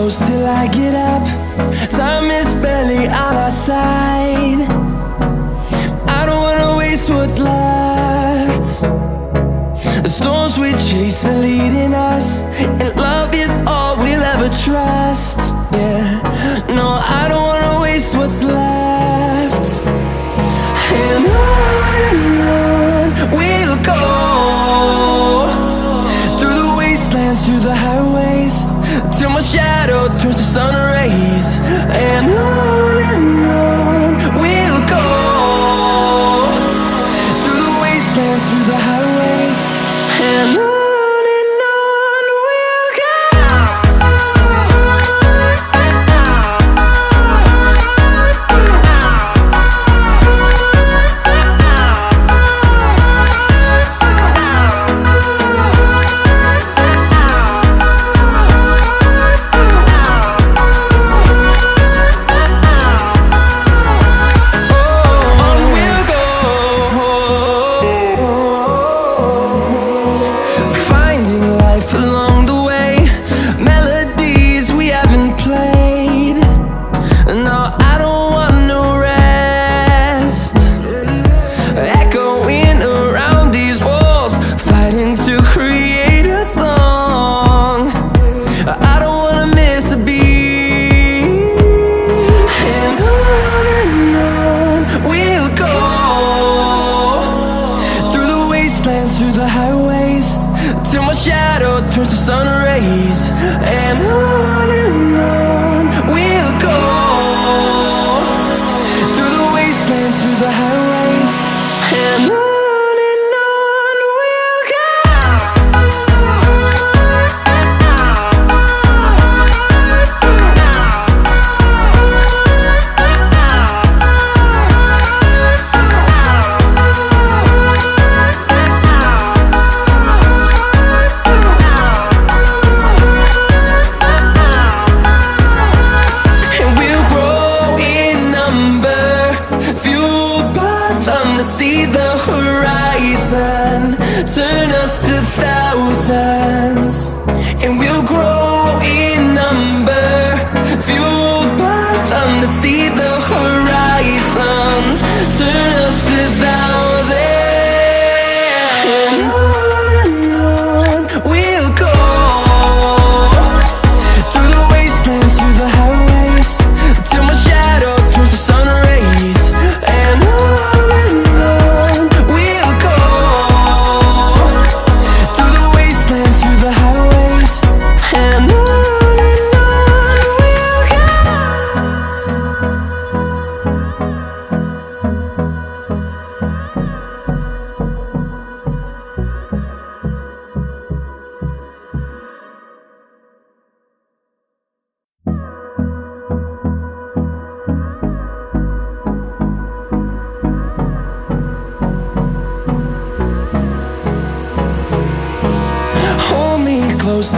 close till I get up. Time is barely on our side. I don't wanna waste what's left. The storms we chase are leading us, and love is all we'll ever trust. Yeah, no, I don't wanna waste what's left. And on we'll go, through the wastelands, through the highways, till my shadow turns to sun rays. And on we'll go, through the wastelands, through the highways, and on.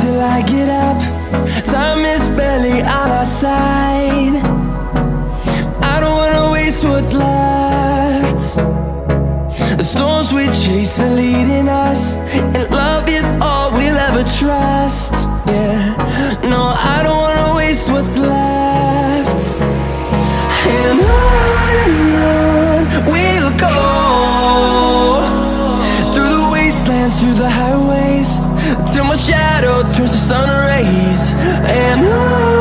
Till I get up, time is barely on our side. I don't wanna waste what's left. The storms we chase are leading us, and love is all we'll ever trust. Yeah, no, I don't wanna waste what's left. And on we'll go, through the wastelands, through the highways, till my shadow turns to sun rays. And on